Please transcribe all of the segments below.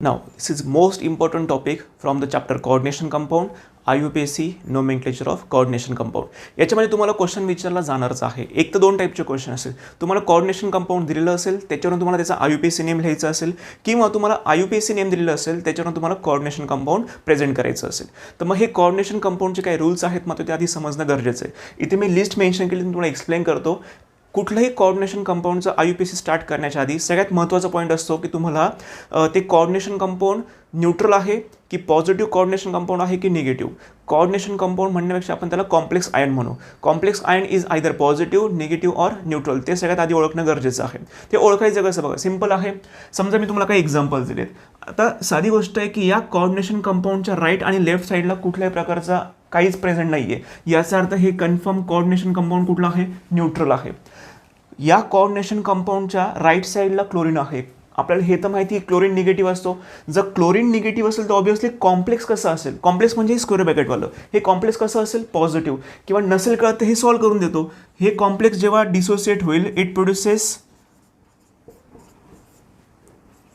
Now, this is most important topic from the chapter coordination compound, IUPAC nomenclature of coordination compound. याच्यामध्ये तुम्हाला question विचारला जाणारच आहे. एक तर दोन टाईपचे क्वेश्चन असेल. तुम्हाला coordination compound दिलेलं असेल, त्याच्यावरून तुम्हाला त्याचा IUPAC नेम लिहायचा असेल, किंवा तुम्हाला IUPAC नेम दिलेलं असेल, त्याच्यावरून तुम्हाला coordination compound प्रेझेंट करायचं असेल. तर मग हे coordination compoundचे काही रूल्स आहेत, मग ते आधी समजणं गरजेचं आहे. इथे मी लिस्ट मेन्शन केली, तुम्हाला एक्सप्लेन करतो. कुठलंही कोऑर्डिनेशन कंपाऊंडचं IUPAC स्टार्ट करण्याच्या आधी सगळ्यात महत्त्वाचा पॉईंट असतो की तुम्हाला ते कोऑर्डिनेशन कंपाऊंड न्यूट्रल आहे की पॉझिटिव्ह कोऑर्डिनेशन कंपाऊंड आहे की निगेटिव्ह. कोऑर्डिनेशन कंपाऊंड म्हणण्यापेक्षा आपण त्याला कॉम्प्लेक्स आयन म्हणू. Complex ion is either positive, negative or neutral. ते सगळ्यात आधी ओळखणं गरजेचं आहे. ते ओळखायचं कसं बघा, सिंपल आहे. समजा मी तुम्हाला काही एक्झाम्पल्स दिलेत. आता साधी गोष्ट आहे की या कोऑर्डिनेशन कंपाऊंडच्या राईट आणि लेफ्ट साईडला कुठल्याही प्रकारचा काहीच प्रेझेंट नाही आहे. याचा अर्थ हे कन्फर्म कोऑर्डिनेशन कंपाऊंड कुठलं आहे, न्यूट्रल आहे. या कोऑर्डिनेशन कंपाऊंडच्या राईट साईडला क्लोरीन आहे. आपल्याला हे तर माहिती आहे क्लोरीन निगेटिव्ह असतो. जर क्लोरीन निगेटिव्ह असेल तर ऑब्व्हियसली कॉम्प्लेक्स कसं असेल, कॉम्प्लेक्स म्हणजे स्क्वेअर ब्रॅकेटवालं, हे कॉम्प्लेक्स कसं असेल, पॉझिटिव्ह. किंवा नसेल कळत तर हे सॉल्व्ह करून देतो. हे कॉम्प्लेक्स जेव्हा डिसोसिएट होईल it produces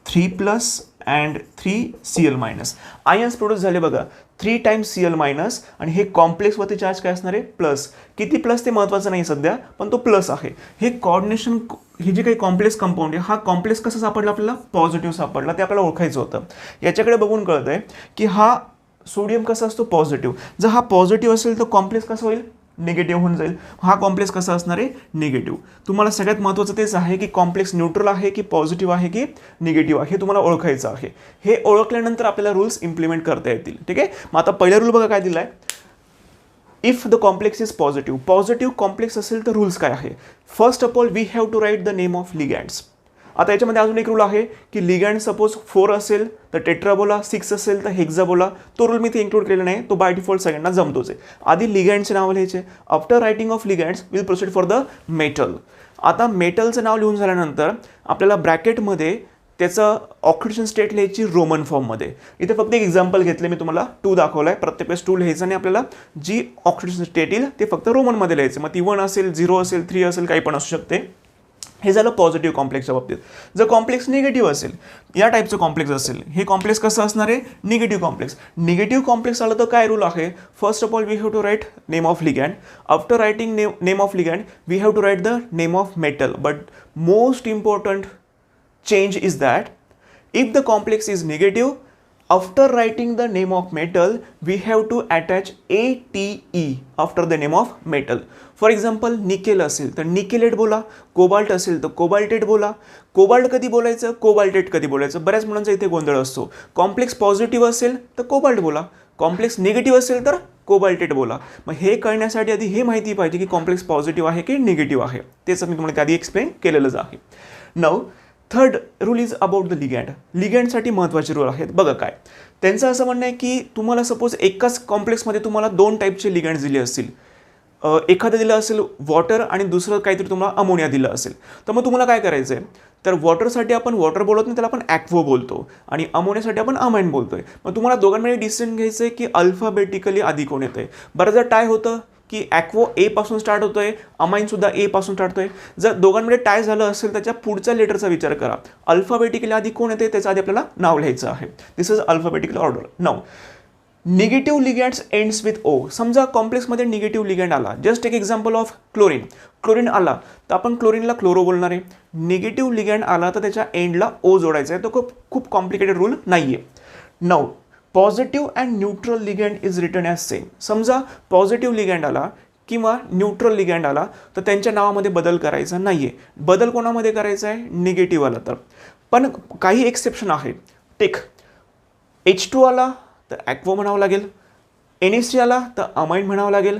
3+ and 3Cl-. Ions produce झाले बघा 3 टाइम्स Cl- आणि हे कॉम्प्लेक्सवरती चार्ज काय असणार आहे, प्लस. किती प्लस ते महत्त्वाचं नाही सध्या, पण तो प्लस आहे. हे कोऑर्डिनेशन, हे जे काही कॉम्प्लेक्स कंपाऊंड आहे, हा कॉम्प्लेक्स कसा सापडला आपल्याला, पॉझिटिव्ह सापडला. ते आपल्याला ओळखायचं होतं. याच्याकडे बघून कळत आहे की हा सोडियम कसा असतो, पॉझिटिव्ह. जर हा पॉझिटिव्ह असेल तर कॉम्प्लेक्स कसं होईल, निगेटिव्ह होऊन जाईल. हा कॉम्प्लेक्स कसा असणार आहे, निगेटिव्ह. तुम्हाला सगळ्यात महत्त्वाचं तेच आहे की कॉम्प्लेक्स न्यूट्रल आहे की पॉझिटिव्ह आहे की निगेटिव्ह आहे, हे तुम्हाला ओळखायचं आहे. हे ओळखल्यानंतर आपल्याला रूल्स इम्प्लिमेंट करता येतील. ठीक आहे. मग आता पहिला रूल बघा काय दिला आहे, if the complex is positive. Positive complex असेल तर रूल्स काय आहे. First of all we have to write the name of ligands. आता याच्यामध्ये अजून एक रूल आहे की लिगँड सपोज 4 असेल तर टेट्राबोला, 6 असेल तर हेक्झाबोला. तो रूल मी ते इन्क्लूड केलेला नाही, तो बाय डिफॉल्ट सगळ्यांना जमतोच आहे. आधी लिगँडचे नाव लिहायचे. After writing of ligands will proceed for the metal. आता मेटलचं नाव लिहून झाल्यानंतर आपल्याला ब्रॅकेटमध्ये त्याचं ऑक्सिडेशन स्टेट लिहायची रोमन फॉर्ममध्ये. इथे फक्त एक एक्झाम्पल घेतले मी तुम्हाला, 2 दाखवला आहे. प्रत्येक वेळेस 2 लिहायचं आणि आपल्याला जी ऑक्सिडेशन स्टेट येईल ते फक्त रोमनमध्ये लिहायचं. मग ती 1 असेल, 0 असेल, 3 असेल, काही पण असू शकते. हे झालं पॉझिटिव्ह कॉम्प्लेक्सच्या बाबतीत. जर कॉम्प्लेक्स निगेटिव्ह असेल, या टाईपचं कॉम्प्लेक्स असेल, हे कॉम्प्लेक्स कसं असणार आहे, निगेटिव्ह कॉम्प्लेक्स. निगेटिव्ह कॉम्प्लेक्स आलं तर काय रूल आहे, first of all we have to write name of ligand. After writing name of ligand we have to write the name of metal. But most important change is that if the complex is negative, after writing the name of metal we have to attach ATE after the name of metal. For example nickel असेल तर निकेलेट बोला, cobalt असेल तर cobaltate बोला. Cobalt कधी बोलायचं, cobaltate कधी बोलायचं, बऱ्याच मुलांचा इथे गोंधळ असतो. कॉम्प्लेक्स पॉझिटिव्ह असेल तर कोबाल्ट बोला, कॉम्प्लेक्स निगेटिव्ह असेल तर कोबाल्टेट बोला. मग हे कळण्यासाठी आधी हे माहिती पाहिजे की कॉम्प्लेक्स पॉझिटिव्ह आहे की निगेटिव्ह आहे. तेच मी तुम्हाला त्याआधी एक्सप्लेन केलेलंच आहे. Now third rule is about the ligand. लिगँडसाठी महत्त्वाचे रूल आहेत बघा काय. त्यांचं असं म्हणणं आहे की तुम्हाला सपोज एकाच कॉम्प्लेक्समध्ये तुम्हाला 2 टाईपचे लिगँड्स दिले असतील. एखादं दिलं असेल वॉटर आणि दुसरं काहीतरी तुम्हाला अमोनिया दिलं असेल, तर मग तुम्हाला काय करायचं आहे, तर वॉटरसाठी आपण वॉटर बोलत नाही, त्याला आपण ॲक्वो बोलतो, आणि अमोनियासाठी आपण अमाइन बोलतोय. मग तुम्हाला दोघांमध्ये डिसिजन घ्यायचं आहे की अल्फाबेटिकली आधी कोण येतं आहे. बऱ्याचदा टाय होतं की ॲक्वो ए पासून स्टार्ट होतोय, अमाईनसुद्धा ए पासून स्टार्ट होतोय. जर दोघांमध्ये टाय झालं असेल त्याच्या पुढच्या लेटरचा विचार करा. अल्फाबेटिकली आधी कोण येते त्याचं आधी आपल्याला नाव लिहायचं आहे. This is alphabetical order. नाव negative ligands ends with O. समजा कॉम्प्लेक्समध्ये निगेटिव्ह लिगँड आला, जस्ट एक एक्झाम्पल ऑफ क्लोरीन. क्लोरीन आला तर आपण क्लोरीनला क्लोरो बोलणार आहे. निगेटिव्ह लिगँड आला तर त्याच्या एंडला ओ जोडायचा आहे. तो खूप कॉम्प्लिकेटेड रूल नाही आहे. Now positive and neutral ligand is written as same. समजा पॉझिटिव्ह लिगँड आला किंवा न्यूट्रल लिगँड आला तर त्यांच्या नावामध्ये बदल करायचा नाही आहे. बदल कोणामध्ये करायचा आहे, निगेटिव्ह आला तर. पण काही एक्सेप्शन आहे. टेक H2 आला तर ॲक्वो म्हणावं लागेल, NaC आला तर अमाइन म्हणावं लागेल,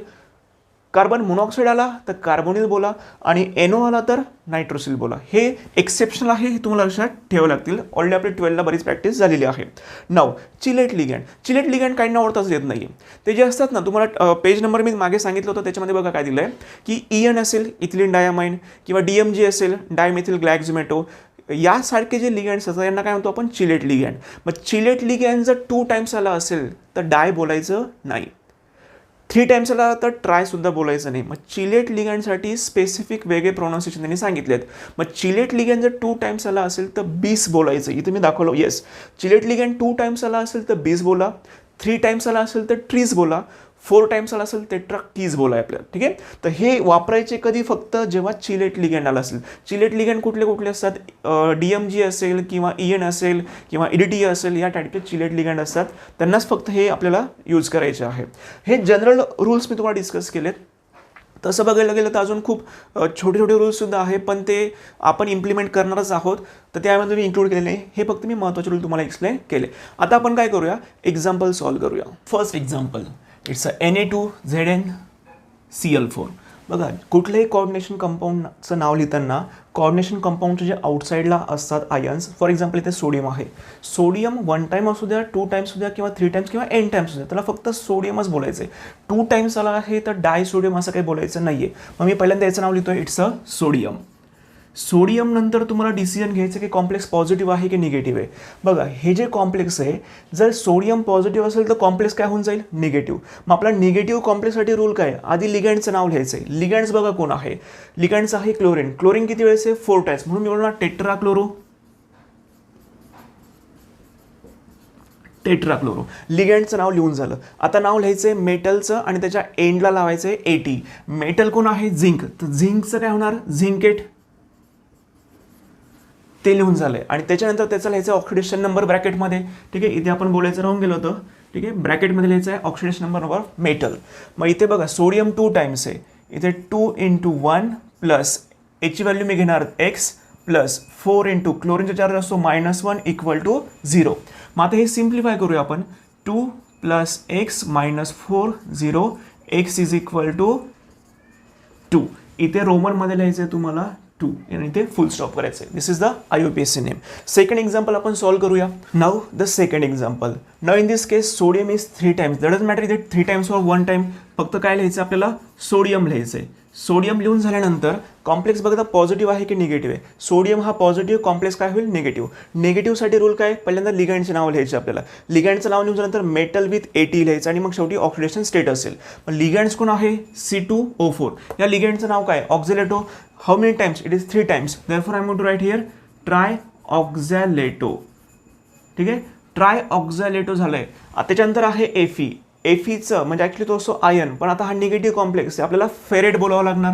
कार्बन मोनॉक्साईड आला तर कार्बोनिल बोला, आणि NO आला तर नायट्रोसिल बोला. हे एक्सेप्शन आहे, हे तुम्हाला लक्षात ठेवावं लागतील. ऑलरेडी आपली 12ला बरीच प्रॅक्टिस झालेली आहे. नाव चिलेट लिगँड. चिलेट लिगँड काहींना ओळखताच येत नाही. ते जे असतात ना, तुम्हाला पेज नंबर मी मागे सांगितलं होतं त्याच्यामध्ये बघा काय दिलं आहे की EN असेल इथिलीन डायमाइन, किंवा DMG असेल डायमिथिल ग्लायक्झोमेटो, यासारखे जे लिगँड्स असतात यांना काय म्हणतो आपण, चिलेट लिगँड. मग चिलेट लिगँड जर 2 टाइम्स आला असेल तर डाय बोलायचं नाही. 3 टाइम्स आला तर ट्राय सुद्धा बोलायचं नाही. मग चिलेट लिगँडसाठी स्पेसिफिक वेगळे प्रोनाउन्सिएशन त्यांनी सांगितलेत. मग चिलेट लिगँड जर 2 टाइम्स आला असेल तर बीस बोलायचं. इथे मी दाखवलं येस, चिलेट लिगँड 2 टाइम्स आला असेल तर बीस बोला, 3 टाइम्स आला असेल तर ट्रीज बोला, 4 टाइम्स आला असेल टेट्राकीज बोला आपल्याला. ठीक आहे, तर हे वापरायचे कधी, फक्त जेव्हा चिलेट लिगँड आला असेल. चिलेट लिगँड कुठले कुठले असतात, DMG असेल किंवा EN असेल किंवा EDTA असेल, या टाईपचे चिलेट लिगँड असतात, त्यांनाच फक्त हे आपल्याला यूज करायचे आहे. हे जनरल रूल्स मी तुम्हाला डिस्कस केलेत. तसं बघायला गेलं तर अजून खूप छोटे छोटे रूल्ससुद्धा आहे, पण ते आपण इम्प्लिमेंट करणारच आहोत, तर त्यामध्ये मी इन्क्लूड केलेले नाही. हे फक्त मी महत्त्वाचे रूल तुम्हाला एक्सप्लेन केले. आता आपण काय करूया, एक्झाम्पल सॉल्व्ह करूया. First example, it's Na2ZnCl4. बघा, कुठल्याही कोऑर्डिनेशन कंपाऊंडचं नाव लिहिताना कोऑर्डिनेशन कंपाऊंडचे जे आउटसाईडला असतात आयन्स, फॉर एक्झाम्पल इथे सोडियम आहे. सोडियम 1 टाइम असू द्या, 2 टाइम्स असू द्या किंवा 3 टाइम्स किंवा N टाइम्स असू द्या, त्याला फक्त सोडियमच बोलायचं आहे. 2 टाइम्स आला आहे तर डाय सोडियम असं काही बोलायचं नाही आहे. मग मी पहिल्यांदा याचं नाव लिहितोय, इट्स सोडियम. सोडियम नंतर तुम्हाला डिसिजन घ्यायचं की कॉम्प्लेक्स पॉझिटिव्ह आहे की निगेटिव्ह आहे. बघा, हे जे कॉम्प्लेक्स आहे, जर सोडियम पॉझिटिव्ह असेल तर कॉम्प्लेक्स काय होऊन जाईल, निगेटिव्ह. मग आपला निगेटिव्ह कॉम्प्लेक्ससाठी रूल काय, आधी लिगँडचं नाव लिहायचं आहे. लिगँड्स बघा कोण आहे, लिगँडचं आहे क्लोरीन. क्लोरीन किती वेळेस आहे, 4 टाइम्स, म्हणून मी बोलणार टेट्राक्लोरो. टेट्राक्लोरो. लिगँडचं नाव लिहून झालं. आता नाव लिहायचं आहे मेटलचं आणि त्याच्या एंडला लावायचं आहे AT. मेटल कोण आहे, झिंक, तर झिंकचं काय होणार, झिंकेट. ते लिहून झालंय. आणि त्याच्यानंतर त्याचा लिहायचं ऑक्सिडेशन नंबर ब्रॅकेटमध्ये. ठीक आहे, इथे आपण बोलायचं राहून गेलो होतं. ठीक आहे, ब्रॅकेटमध्ये लिहायचं आहे ऑक्सिडेशन नंबर ऑफ मेटल. मग इथे बघा, सोडियम 2 टाइम्स आहे, इथे 2 × 1 प्लस याची व्हॅल्यू मी घेणार x प्लस 4 × क्लोरीनचा चार्ज असतो -1 = 0. मग आता हे सिम्प्लिफाय करूया आपण. 2 + x - 4 0, x = 2. इथे रोमनमध्ये लिहायचं आहे तुम्हाला 2 आणि इथे फुल स्टॉप करायचं आहे. This is the IUPAC name. Second example आपण सॉल्व्ह करूया. Now the second example. Now in this case sodium is 3 times. That doesn't matter इथे 3 टाइम्स और 1 टाइम. फक्त काय लिहायचं आपल्याला, सोडियम लिहायचं आहे. सोडियम लिहून झाल्यानंतर कॉम्प्लेक्स बघा पॉझिटिव्ह आहे की निगेटिव्ह आहे. सोडियम हा पॉझिटिव्ह, कॉम्प्लेक्स काय होईल, निगेटिव्ह. निगेटिव्हसाठी रूल काय, पहिल्यांदा लिगँडचे नाव लिहायचे आपल्याला. लिगँडचं नाव लिहून झाल्यानंतर मेटल विथ AT लिहायचं आणि मग शेवटी ऑक्सिडेशन स्टेट असेल. मग लिगँड्स कोण आहे, C2O4. या लिगँडचं नाव काय, oxalato. How many times, it is 3 times. Therefore I am going to write here trioxalato. ठीक आहे, ट्रायऑक्झॅलेटो झालंय. त्याच्यानंतर आहे Fe. Feचं म्हणजे ॲक्च्युली तो असतो आयन, पण आता हा निगेटिव्ह कॉम्प्लेक्स आहे, आपल्याला फेरेट बोलावं लागणार.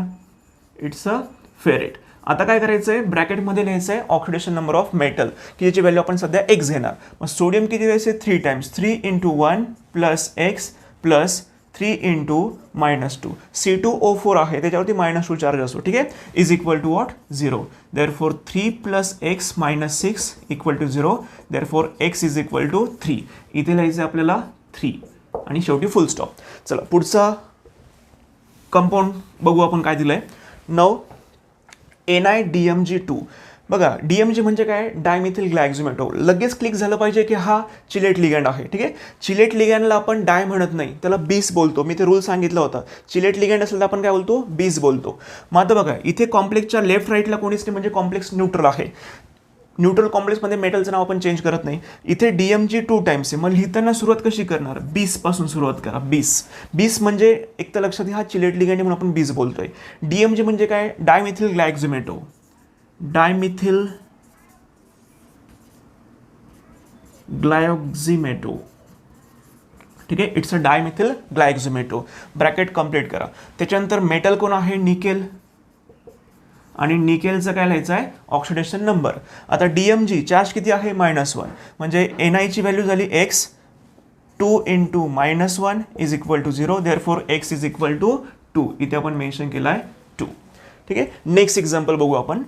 It's a ferret. आता काय करायचं आहे, ब्रॅकेटमध्ये लिहायचं आहे ऑक्सिडेशन नंबर ऑफ मेटल, की ज्याची व्हॅल्यू आपण सध्या x घेणार. मग सोडियम किती वेळेस आहे, 3 times. 3 × 1 plus x plus 3 × -2. C2O4 आहे, त्याच्यावरती -2 चार्ज असतो. ठीक आहे, is equal to what, 0. Therefore 3 + x - 6 = 0. Therefore x = 3. इथे लिहायचं आहे आपल्याला 3 आणि शेवटी फुल स्टॉप. चला पुढचा कंपाऊंड बघू आपण काय दिलंय. Now NiDMG2. बघा, DMG म्हणजे काय, डायमिथिल ग्लायक्झोमेटो. लगेच क्लिक झालं पाहिजे की हा चिलेट लिगँड आहे. ठीक आहे, चिलेट लिगँडला आपण डाय म्हणत नाही, त्याला बीस बोलतो. मी ते रूल सांगितलं होतं. चिलेट लिगँड असेल तर आपण काय बोलतो, बीस बोलतो. मग आता बघा, इथे कॉम्प्लेक्सच्या लेफ्ट राईटला कोणीच नाही, म्हणजे कॉम्प्लेक्स न्यूट्रल आहे. न्यूट्रल कॉम्प्लेक्समध्ये मेटलचं नाव आपण चेंज करत नाही. इथे DMG 2 टाइम्स आहे. मग लिहिताना सुरुवात कशी करणार, 20 पासून सुरुवात करा. 20 म्हणजे एक तर लक्षात घ्या, हा चिलेट लिगँड म्हणून आपण 20 बोलतोय. DMG म्हणजे काय, डायमिथिल ग्लायक्झोमेटो. Dimethyl glyoximato. ठीक आहे, it's a dimethyl glyoximato. Bracket complete करा. त्याच्यानंतर मेटल कोण आहे, निकेल. आणि निकेलचं काय लिहायचं आहे, ऑक्सिडेशन नंबर. आता DMG चार्ज किती आहे, -1. म्हणजे Ni ची व्हॅल्यू झाली x. 2 × -1 = 0. Therefore x = 2. इथे आपण मेन्शन केलं आहे 2. ठीक आहे, नेक्स्ट एक्झाम्पल बघू आपण.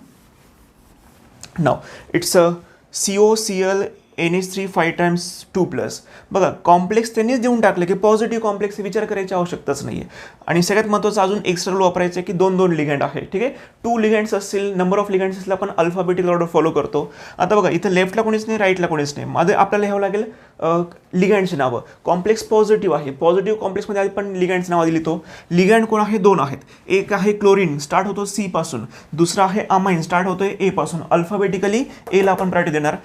Now it's a COCl NH3 5 times 2+. बघा, कॉम्प्लेक्स त्यांनीच देऊन टाकलं की पॉझिटिव्ह कॉम्प्लेक्स, विचार करायची आवश्यकताच नाही आहे. आणि सगळ्यात महत्त्वाचं अजून एक्स्ट्रा रूल वापरायचं आहे की 2 लिगँड आहे. ठीक आहे, 2 लिगँड्स असतील, नंबर ऑफ लिगँड्स असतील, आपण अल्फाबेटिक ऑर्डर फॉलो करतो. आता बघा, इथं लेफ्टला कोणीच नाही, राईटला कोणीच नाही. माझं आपल्याला लिहावं लागेल लिगँडची नावं. कॉम्प्लेक्स पॉझिटिव्ह आहे, पॉझिटिव्ह कॉम्प्लेक्समध्ये आपण लिगँडचं नाव दिली. तो लिगँड कोण आहे, 2 आहेत. एक आहे क्लोरीन, स्टार्ट होतो C पासून. दुसरा आहे अमाइन, स्टार्ट होतोय A पासून. अल्फाबेटिकली A ला आपण प्रायोरिटी देणार.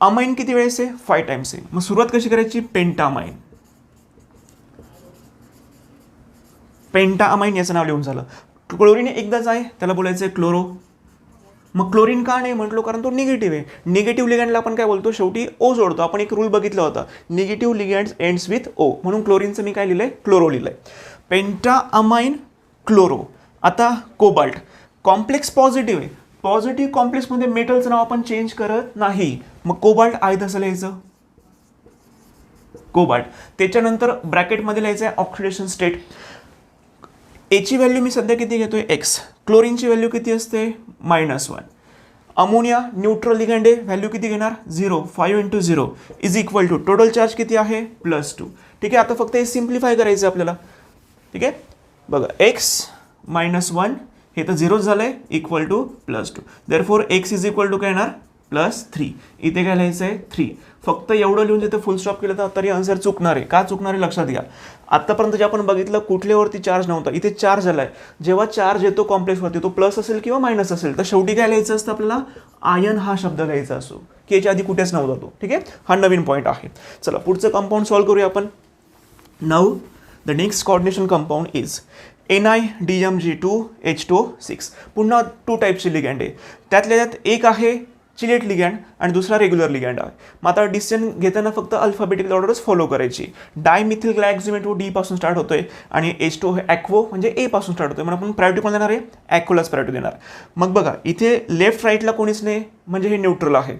अमाइन किती वेळेस आहे, 5 टाइम्स आहे. मग सुरुवात कशी करायची, पेंटामाइन. पेंटा अमाइन याचं नाव लिहून झालं. क्लोरीन एकदाच आहे, त्याला बोलायचं आहे क्लोरो. मग क्लोरीन का नाही म्हटलो, कारण तो निगेटिव्ह आहे. निगेटिव्ह लिगँडला आपण काय बोलतो, शेवटी ओ जोडतो. आपण एक रूल बघितला होता, निगेटिव्ह लिगँड्स एंड्स विथ ओ, म्हणून क्लोरीनचं मी काय लिहिलंय, क्लोरो लिहिलंय. पेंटा अमाइन क्लोरो. आता कोबाल्ट कॉम्प्लेक्स पॉझिटिव्ह आहे. पॉझिटिव्ह कॉम्प्लेक्समध्ये मेटलचं नाव आपण चेंज करत नाही, मग कोबाल्ट आहे तसं लिहायचं कोबाल्ट. त्याच्यानंतर ब्रॅकेटमध्ये लिहायचं आहे ऑक्सिडेशन स्टेट. एची व्हॅल्यू मी सध्या किती घेतोय, एक्स. क्लोरीनची व्हॅल्यू किती असते, -1. अमोनिया न्यूट्रल लिगँड आहे, व्हॅल्यू किती घेणार, 0. 5 × 0 is equal to total charge किती आहे, +2. ठीक आहे, आता फक्त हे सिम्प्लिफाय करायचं आपल्याला. ठीक आहे, बघा x -1 हे तर 0 झालंय, equal to +2. Therefore x is equal to काय येणार, +3. इथे काय लिहायचं आहे, 3. फक्त एवढं लिहून तिथे फुल स्टॉप केलं तर तरी आन्सर चुकणार आहे. का चुकणार आहे लक्षात घ्या. आतापर्यंत जे आपण बघितलं कुठल्यावरती चार्ज नव्हता, इथे चार्ज आलाय. जेव्हा चार्ज येतो कॉम्प्लेक्सवरती तो प्लस असेल किंवा मायनस असेल, तर शेवटी काय लिहायचं असतं आपल्याला, आयन हा शब्द लिहायचा असो, की याच्या आधी कुठेच नव्हता तो. ठीक आहे, हा नवीन पॉईंट आहे. चला पुढचं कंपाऊंड सॉल्व्ह करूया आपण. Now the next coordination compound is NiDMG2H2O6. पुन्हा 2 टाईपचे लिगँड आहे. त्यातल्या त्यात एक आहे चिलेट लिगँड आणि दुसरा रेग्युलर लिगँड आहे. मग आता डिसिजन घेताना फक्त अल्फाबेटिकल ऑर्डरच फॉलो करायची. डायमिथिल ग्लायक्झोमेटो डी पासून स्टार्ट होतोय आणि H2O हे ॲक्वो म्हणजे ए पासून स्टार्ट होतोय. म्हणून आपण प्रायोरिटी कोण देणार आहे, ॲक्वोलाच प्रायोरिटी देणार. मग बघा इथे लेफ्ट राईटला कोणीच नाही, म्हणजे हे न्यूट्रल आहे.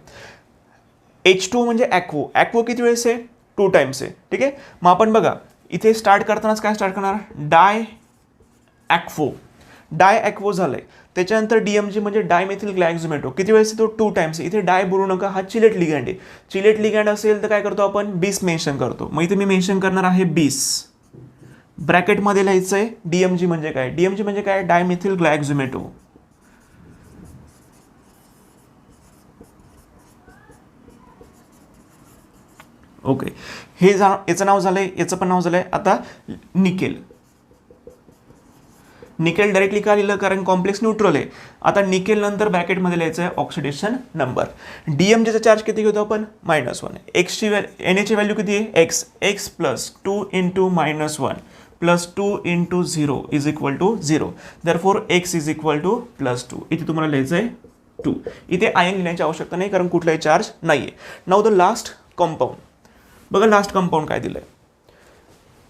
H2O म्हणजे ॲक्वो. ॲक्वो किती वेळेस आहे, 2 टाइम्स आहे. ठीक आहे, मग आपण बघा इथे स्टार्ट करतानाच काय स्टार्ट करणार, डायॲक्वो. डायॲक्वो झालंय. त्याच्यानंतर DMG म्हणजे डायमेथिल ग्लायक्झोमेटो किती वेळेस तो 2 टाइम्स. इथे डाय बोलू नका, हा चिलेट लिगँड आहे. चिलेट लिगँड असेल तर काय करतो आपण, बीस मेन्शन करतो. मग इथे मी मेन्शन करणार आहे बीस. ब्रॅकेटमध्ये लिहायचं आहे DMG म्हणजे काय, DMG म्हणजे काय, डायमेथिल ग्लायक्झोमेटो. ओके, हे याचं नाव झालंय, याचं पण नाव झालंय. आता निकेल. निकेल डायरेक्टली का लिहिलं, कारण कॉम्प्लेक्स न्यूट्रल आहे. आता निकेल नंतर ब्रॅकेटमध्ये लिहायचं आहे ऑक्सिडेशन नंबर. DMGचा चार्ज किती घेतो आपण, -1. एक्सची Naची व्हॅल्यू किती आहे, x. x + 2 × -1 + 2 × 0 is equal to 0. Therefore x is equal to +2. इथे तुम्हाला लिहायचं आहे 2. इथे आयन लिहिण्याची आवश्यकता नाही, कारण कुठलाही चार्ज नाही आहे. Now the last compound. बघा लास्ट कंपाऊंड काय दिलंय.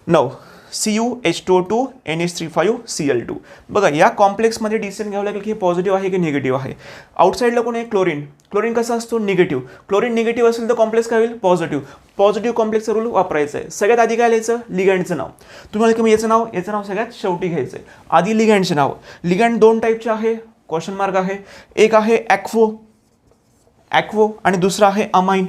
Now CuH2O2 NH3,5Cl2. बघा या कॉम्प्लेक्समध्ये डिसिजन घ्यावं लागेल की हे पॉझिटिव्ह आहे की निगेटिव्ह आहे. आउटसाईडला कोण आहे, क्लोरीन. क्लोरीन कसा असतो, निगेटिव्ह. क्लोरीन निगेटिव्ह असेल तर कॉम्प्लेक्स काय होईल, पॉझिटिव्ह. पॉझिटिव्ह कॉम्प्लेक्सचा रूल वापरायचा आहे. सगळ्यात आधी काय लिहायचं, लिगँडचं नाव. तुम्हाला की याचं नाव सगळ्यात शेवटी घ्यायचं आहे. आधी लिगँडचे नाव. लिगँड 2 टाईपचे आहे, क्वेश्चन मार्क आहे. एक आहे ॲक्वो आणि दुसरा आहे अमाइन.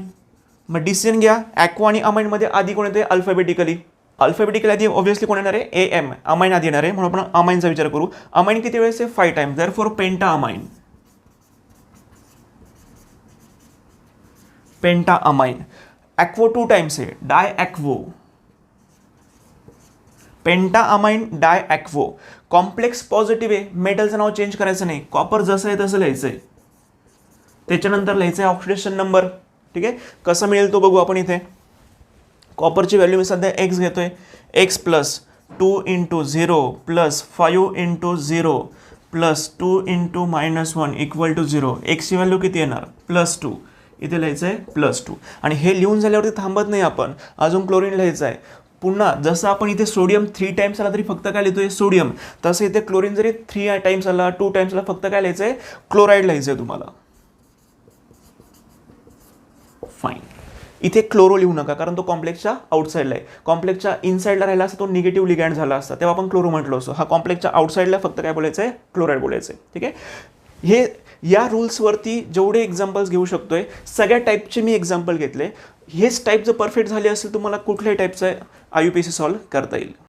मग डिसिजन घ्या, ॲक्वो आणि अमाइनमध्ये आधी कोण येते, अल्फाबेटिकली. अल्फाबेटिकल आधी ऑब्व्हियसली कोण येणार आहे, AM. अमाइन आधी येणार आहे, म्हणून आपण अमाइनचा विचार करू. अमाइन किती वेळेस आहे, 5 टाइम्स. देअरफॉर पेंटा अमाइन. पेंटा अमाइन. ॲक्वो 2 टाइम्स आहे, डायॲक्वो. पेंटा अमाइन डायॲक्वो. कॉम्प्लेक्स पॉझिटिव्ह आहे, मेटलचं नाव चेंज करायचं नाही, कॉपर जसं आहे तसं लिहायचं आहे. त्याच्यानंतर लिहायचं आहे ऑक्सिडेशन नंबर. ठीक आहे, कसं मिळेल तो बघू आपण. इथे कॉपरची व्हॅल्यू मी सध्या x घेतोय, x + 2 × 0 + 5 × 0 + 2 × -1 इक्वल टू 0. एक्सची व्हॅल्यू किती येणार, +2. इथे लिहायचं आहे +2. आणि हे लिहून झाल्यावरती थांबत नाही आपण, अजून क्लोरीन लिहायचं आहे. पुन्हा जसं आपण इथे सोडियम 3 टाइम्स आला तरी फक्त काय लिहितोय, सोडियम. तसं इथे क्लोरीन जरी 3 टाइम्स आला, 2 टाइम्स आला, फक्त काय लिहायचं आहे, क्लोराईड लिहायचं आहे तुम्हाला. फाईन. इथे क्लोरो लिहू नका, कारण तो कॉम्प्लेक्सच्या आउटसाईडला आहे. कॉम्प्लेक्सच्या इनसाईडला राहिला असता तो निगेटिव्ह लिगँड झाला असता, तेव्हा आपण क्लोरो म्हटलो असतो. हा कॉम्प्लेक्सच्या आउटसाईडला फक्त काय बोलायचं आहे, क्लोराईड बोलायचं आहे. ठीक आहे, हे या रूल्सवरती जेवढे एक्झाम्पल्स घेऊ शकतोय सगळ्या टाईपचे मी एक्झाम्पल घेतले. हेच टाईप जर परफेक्ट झाले असेल तुम्हाला कुठल्याही टाईपचं IUPAC सॉल्व्ह करता येईल.